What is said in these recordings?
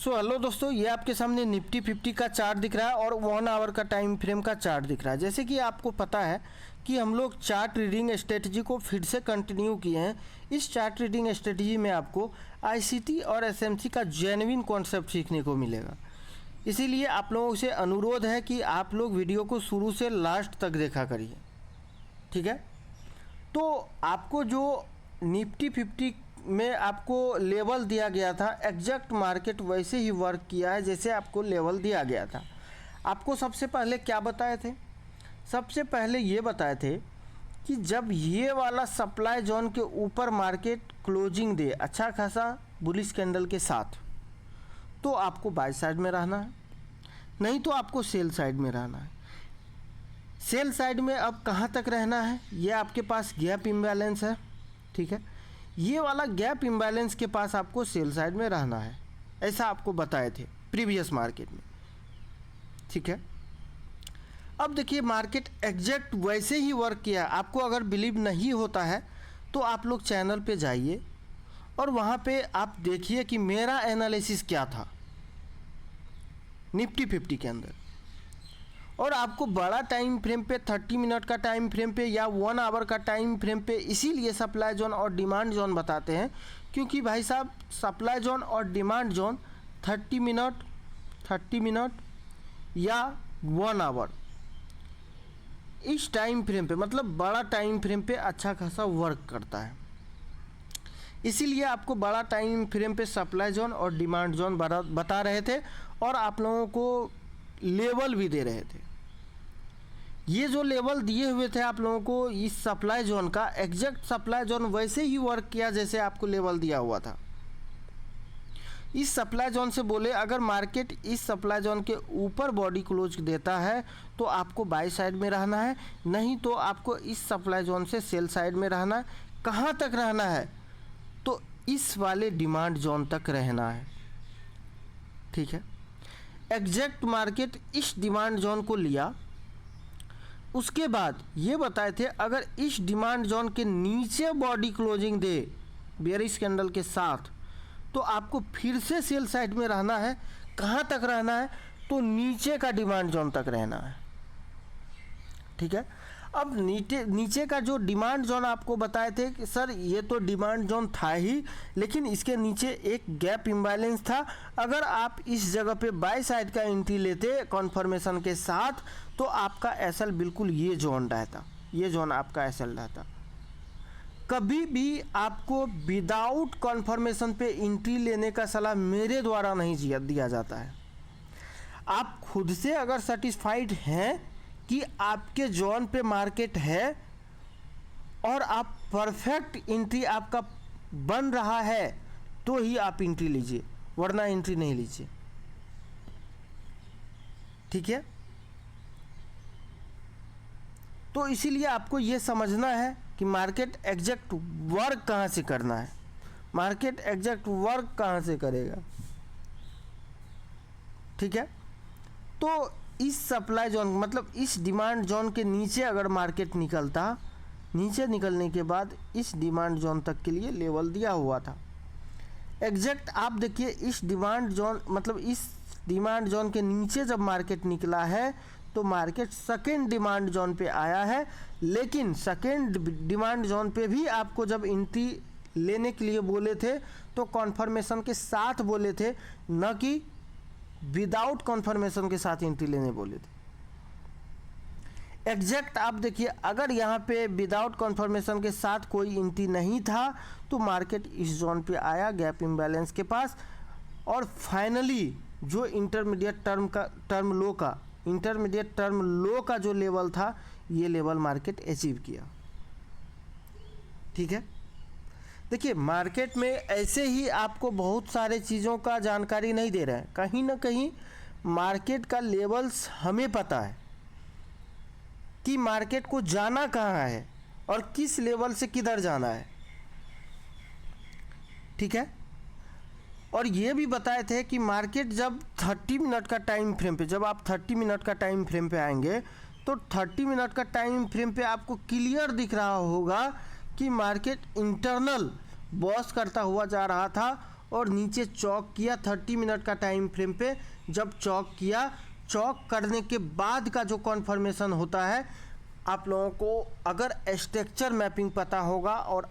Hello दोस्तों, ये आपके सामने निफ्टी 50 का चार्ट दिख रहा है और 1 आवर का टाइम फ्रेम का चार्ट दिख रहा है। जैसे कि आपको पता है कि हम लोग चार्ट रीडिंग स्ट्रेटजी को फिर से कंटिन्यू किए हैं। इस चार्ट रीडिंग स्ट्रेटजी में आपको आईसीटी और एसएमसी का जेन्युइन कॉन्सेप्ट सीखने को मिलेगा। इसीलिए आप लोगों से अनुरोध है कि आप लोग वीडियो को शुरू से लास्ट तक देखा करिए, ठीक है। तो आपको जो निफ्टी 50 में आपको लेवल दिया गया था, एग्जैक्ट मार्केट वैसे ही वर्क किया है जैसे आपको लेवल दिया गया था। आपको सबसे पहले क्या बताए थे? सबसे पहले ये बताए थे कि जब ये वाला सप्लाई जोन के ऊपर मार्केट क्लोजिंग दे अच्छा खासा बुलिश कैंडल के साथ, तो आपको बाय साइड में रहना है, नहीं तो आपको सेल साइड में रहना है। सेल साइड में अब कहाँ तक रहना है? ये आपके पास गैप इम्बैलेंस है, ठीक है। ये वाला गैप इम्बैलेंस के पास आपको सेल साइड में रहना है, ऐसा आपको बताए थे प्रीवियस मार्केट में, ठीक है। अब देखिए मार्केट एग्जैक्ट वैसे ही वर्क किया। आपको अगर बिलीव नहीं होता है तो आप लोग चैनल पे जाइए और वहाँ पे आप देखिए कि मेरा एनालिसिस क्या था निफ्टी 50 के अंदर। और आपको बड़ा टाइम फ्रेम पे 30 मिनट का टाइम फ्रेम पे या 1 आवर का टाइम फ्रेम पे इसीलिए सप्लाई जोन और डिमांड जोन बताते हैं, क्योंकि भाई साहब सप्लाई जोन और डिमांड जोन 30 मिनट या 1 आवर इस टाइम फ्रेम पे, मतलब बड़ा टाइम फ्रेम पे अच्छा खासा वर्क करता है। इसीलिए आपको बड़ा टाइम फ्रेम पे सप्लाई जोन और डिमांड जोन बता रहे थे और आप लोगों को लेवल भी दे रहे थे। ये जो लेवल दिए हुए थे आप लोगों को इस सप्लाई जोन का, एग्जैक्ट सप्लाई जोन वैसे ही वर्क किया जैसे आपको लेवल दिया हुआ था। इस सप्लाई जोन से बोले अगर मार्केट इस सप्लाई जोन के ऊपर बॉडी क्लोज देता है तो आपको बाय साइड में रहना है, नहीं तो आपको इस सप्लाई जोन से सेल साइड में रहना है। कहाँ तक रहना है? तो इस वाले डिमांड जोन तक रहना है, ठीक है। एग्जैक्ट मार्केट इस डिमांड जोन को लिया, उसके बाद ये बताए थे अगर इस डिमांड जोन के नीचे बॉडी क्लोजिंग दे बेयरिश कैंडल के साथ, तो आपको फिर से सेल साइड में रहना है। कहाँ तक रहना है? तो नीचे का डिमांड जोन तक रहना है, ठीक है। अब नीचे का जो डिमांड जोन आपको बताए थे कि सर ये तो डिमांड जोन था ही, लेकिन इसके नीचे एक गैप इम्बैलेंस था। अगर आप इस जगह पे बाय साइड का एंट्री लेते कॉन्फर्मेशन के साथ तो आपका एसएल बिल्कुल ये जोन रहता, ये जोन आपका एसएल रहता। कभी भी आपको विदाउट कॉन्फर्मेशन पे एंट्री लेने का सलाह मेरे द्वारा नहीं दिया जाता है। आप खुद से अगर सेटिस्फाइड हैं कि आपके जोन पे मार्केट है और आप परफेक्ट एंट्री आपका बन रहा है तो ही आप एंट्री लीजिए, वरना एंट्री नहीं लीजिए, ठीक है। तो इसीलिए आपको ये समझना है कि मार्केट एग्जैक्ट वर्क कहाँ से करना है, मार्केट एग्जैक्ट वर्क कहाँ से करेगा, ठीक है। तो इस सप्लाई जोन मतलब इस डिमांड जोन के नीचे अगर मार्केट निकलता, नीचे निकलने के बाद इस डिमांड जोन तक के लिए लेवल दिया हुआ था एग्जैक्ट। आप देखिए इस डिमांड जोन मतलब इस डिमांड जोन के नीचे जब मार्केट निकला है तो मार्केट सेकेंड डिमांड जोन पे आया है, लेकिन सेकेंड डिमांड जोन पे भी आपको जब एंट्री लेने के लिए बोले थे तो कॉन्फर्मेशन के साथ बोले थे, न कि विदाउट कॉन्फर्मेशन के साथ एंट्री लेने बोले थे। एग्जैक्ट आप देखिए अगर यहाँ पे विदाउट कॉन्फर्मेशन के साथ कोई एंट्री नहीं था तो मार्केट इस जोन पे आया गैप इम्बैलेंस के पास, और फाइनली जो इंटरमीडिएट टर्म लो का जो लेवल था ये लेवल मार्केट अचीव किया, ठीक है। देखिए मार्केट में ऐसे ही आपको बहुत सारे चीज़ों का जानकारी नहीं दे रहे हैं, कहीं ना कहीं मार्केट का लेवल्स हमें पता है कि मार्केट को जाना कहाँ है और किस लेवल से किधर जाना है, ठीक है। और ये भी बताए थे कि मार्केट जब 30 मिनट का टाइम फ्रेम पे, जब आप 30 मिनट का टाइम फ्रेम पे आएंगे तो 30 मिनट का टाइम फ्रेम पे आपको क्लियर दिख रहा होगा कि मार्केट इंटरनल बॉस करता हुआ जा रहा था और नीचे चौक किया 30 मिनट का टाइम फ्रेम पे। जब चौक किया, चौक करने के बाद का जो कॉन्फर्मेशन होता है, आप लोगों को अगर स्ट्रक्चर मैपिंग पता होगा और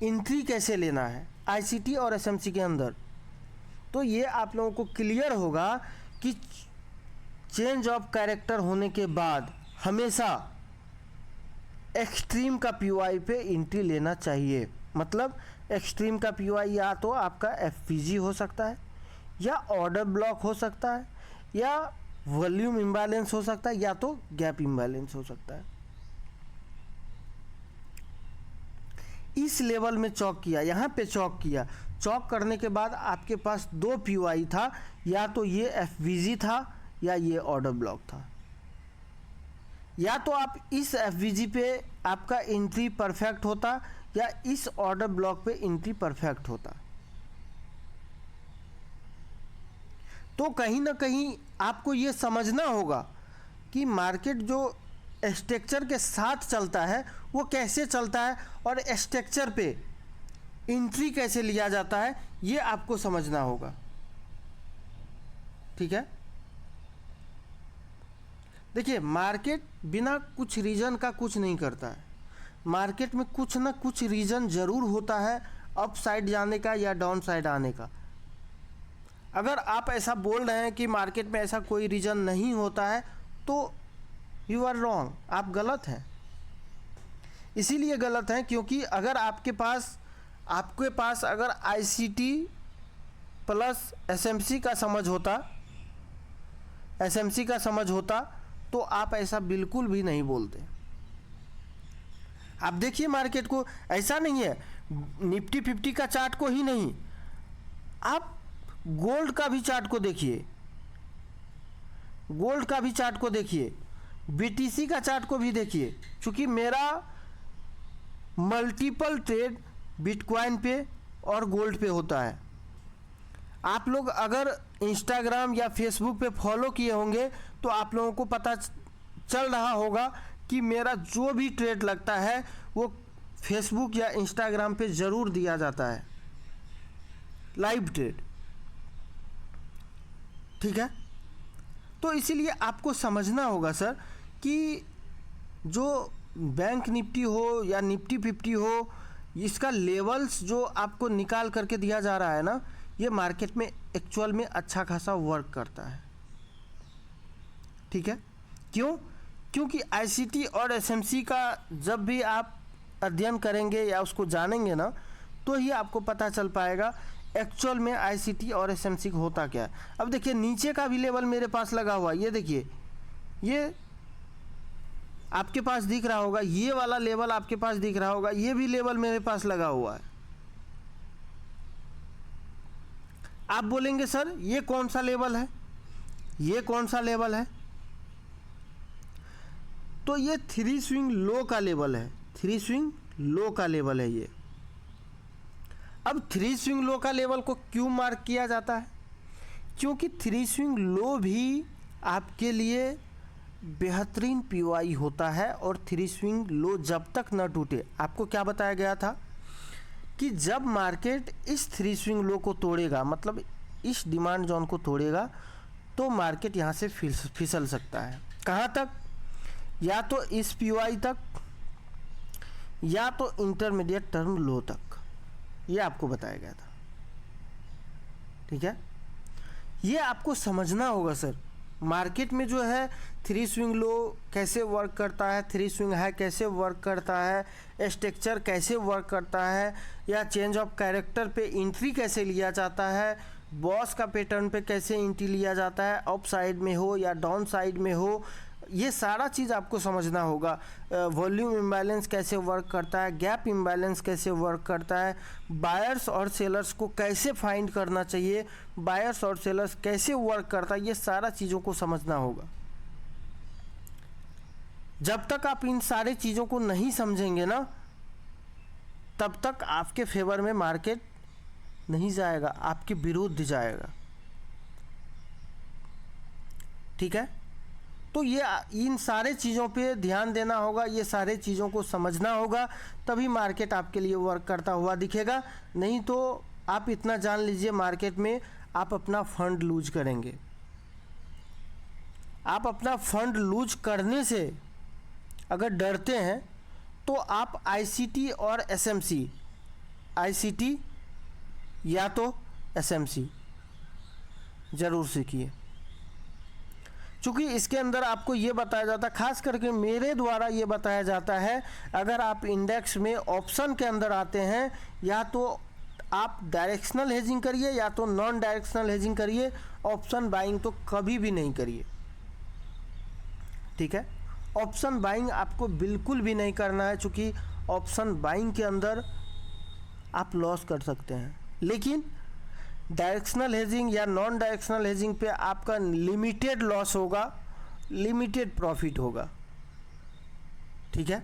एंट्री कैसे लेना है आईसीटी और एसएमसी के अंदर, तो ये आप लोगों को क्लियर होगा कि चेंज ऑफ कैरेक्टर होने के बाद हमेशा एक्सट्रीम का पीओआई पे एंट्री लेना चाहिए। मतलब एक्सट्रीम का पीओआई या तो आपका एफपीजी हो सकता है, या ऑर्डर ब्लॉक हो सकता है, या वॉल्यूम इम्बैलेंस हो सकता है, या तो गैप इम्बैलेंस हो सकता है। इस लेवल में चौक किया, यहाँ पे चौक किया, चौक करने के बाद आपके पास दो पीओआई था, या तो ये एफवीजी था या ये ऑर्डर ब्लॉक था। या तो आप इस एफवीजी पे आपका एंट्री परफेक्ट होता, या इस ऑर्डर ब्लॉक पे एंट्री परफेक्ट होता। तो कहीं ना कहीं आपको ये समझना होगा कि मार्केट जो स्ट्रक्चर के साथ चलता है वो कैसे चलता है, और स्ट्रक्चर पे एंट्री कैसे लिया जाता है, ये आपको समझना होगा। ठीक है, देखिए मार्केट बिना कुछ रीज़न का कुछ नहीं करता है। मार्केट में कुछ ना कुछ रीज़न ज़रूर होता है अप साइड जाने का या डाउन साइड आने का। अगर आप ऐसा बोल रहे हैं कि मार्केट में ऐसा कोई रीज़न नहीं होता है, तो यू आर रॉन्ग, आप गलत हैं। इसीलिए गलत हैं क्योंकि अगर आपके पास अगर आईसीटी प्लस एसएमसी का समझ होता तो आप ऐसा बिल्कुल भी नहीं बोलते। आप देखिए मार्केट को, ऐसा नहीं है निफ्टी 50 का चार्ट को ही नहीं, आप गोल्ड का भी चार्ट को देखिए, बीटीसी का चार्ट को भी देखिए। क्योंकि मेरा मल्टीपल ट्रेड बिटकॉइन पे और गोल्ड पे होता है। आप लोग अगर इंस्टाग्राम या फेसबुक पे फॉलो किए होंगे तो आप लोगों को पता चल रहा होगा कि मेरा जो भी ट्रेड लगता है वो फेसबुक या इंस्टाग्राम पे ज़रूर दिया जाता है, लाइव ट्रेड। ठीक है, तो इसीलिए आपको समझना होगा सर कि जो बैंक निफ्टी हो या निफ्टी 50 हो, इसका लेवल्स जो आपको निकाल करके दिया जा रहा है ना, ये मार्केट में एक्चुअल में अच्छा खासा वर्क करता है। ठीक है, क्योंकि आईसीटी और एसएमसी का जब भी आप अध्ययन करेंगे या उसको जानेंगे ना, तो ही आपको पता चल पाएगा एक्चुअल में आईसीटी और एसएमसी होता क्या है। अब देखिए नीचे का भी लेवल मेरे पास लगा हुआ है, ये देखिए, ये आपके पास दिख रहा होगा, ये वाला लेवल आपके पास दिख रहा होगा, ये भी लेवल मेरे पास लगा हुआ है। आप बोलेंगे सर ये कौन सा लेवल है, ये कौन सा लेवल है? तो ये 3 स्विंग लो का लेवल है, 3 स्विंग लो का लेवल है ये। अब 3 स्विंग लो का लेवल को क्यों मार्क किया जाता है? क्योंकि 3 स्विंग लो भी आपके लिए बेहतरीन पीओआई होता है। और 3 स्विंग लो जब तक न टूटे, आपको क्या बताया गया था कि जब मार्केट इस 3 स्विंग लो को तोड़ेगा, मतलब इस डिमांड जोन को तोड़ेगा, तो मार्केट यहाँ से फिसल सकता है। कहाँ तक? या तो इस पीओआई तक, या तो इंटरमीडिएट टर्म लो तक, ये आपको बताया गया था। ठीक है, ये आपको समझना होगा सर। मार्केट में जो है 3 स्विंग लो कैसे वर्क करता है, 3 स्विंग हाई कैसे वर्क करता है, स्ट्रक्चर कैसे वर्क करता है, या चेंज ऑफ कैरेक्टर पे एंट्री कैसे लिया जाता है, बॉस का पैटर्न पे कैसे एंट्री लिया जाता है, अप साइड में हो या डाउन साइड में हो, ये सारा चीज़ आपको समझना होगा। वॉल्यूम इम्बैलेंस कैसे वर्क करता है, गैप इम्बैलेंस कैसे वर्क करता है, बायर्स और सेलर्स को कैसे फाइंड करना चाहिए, बायर्स और सेलर्स कैसे वर्क करता है, ये सारा चीज़ों को समझना होगा। जब तक आप इन सारी चीज़ों को नहीं समझेंगे ना, तब तक आपके फेवर में मार्केट नहीं जाएगा, आपके विरुद्ध जाएगा। ठीक है, तो ये इन सारे चीज़ों पे ध्यान देना होगा, ये सारे चीज़ों को समझना होगा, तभी मार्केट आपके लिए वर्क करता हुआ दिखेगा। नहीं तो आप इतना जान लीजिए मार्केट में आप अपना फंड लूज करेंगे। आप अपना फंड लूज करने से अगर डरते हैं तो आप आईसीटी और एसएमसी, आईसीटी या तो एसएमसी ज़रूर सीखिए, क्योंकि इसके अंदर आपको ये बताया जाता है, खास करके मेरे द्वारा ये बताया जाता है, अगर आप इंडेक्स में ऑप्शन के अंदर आते हैं या तो आप डायरेक्शनल हेजिंग करिए या तो नॉन डायरेक्शनल हेजिंग करिए, ऑप्शन बाइंग तो कभी भी नहीं करिए। ठीक है, ऑप्शन बाइंग आपको बिल्कुल भी नहीं करना है, क्योंकि ऑप्शन बाइंग के अंदर आप लॉस कर सकते हैं। लेकिन डायरेक्शनल हेजिंग या नॉन डायरेक्शनल हेजिंग पे आपका लिमिटेड लॉस होगा, लिमिटेड प्रॉफिट होगा। ठीक है,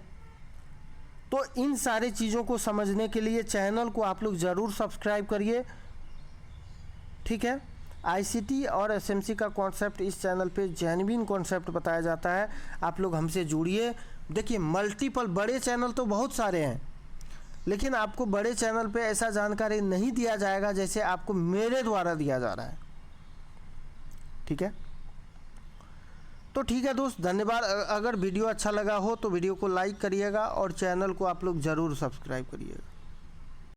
तो इन सारी चीज़ों को समझने के लिए चैनल को आप लोग ज़रूर सब्सक्राइब करिए। ठीक है, आईसीटी और एसएमसी का कॉन्सेप्ट इस चैनल पे जेन्युइन कॉन्सेप्ट बताया जाता है। आप लोग हमसे जुड़िए। देखिए मल्टीपल बड़े चैनल तो बहुत सारे हैं, लेकिन आपको बड़े चैनल पे ऐसा जानकारी नहीं दिया जाएगा जैसे आपको मेरे द्वारा दिया जा रहा है। ठीक है, तो ठीक है दोस्त, धन्यवाद। अगर वीडियो अच्छा लगा हो तो वीडियो को लाइक करिएगा और चैनल को आप लोग ज़रूर सब्सक्राइब करिएगा।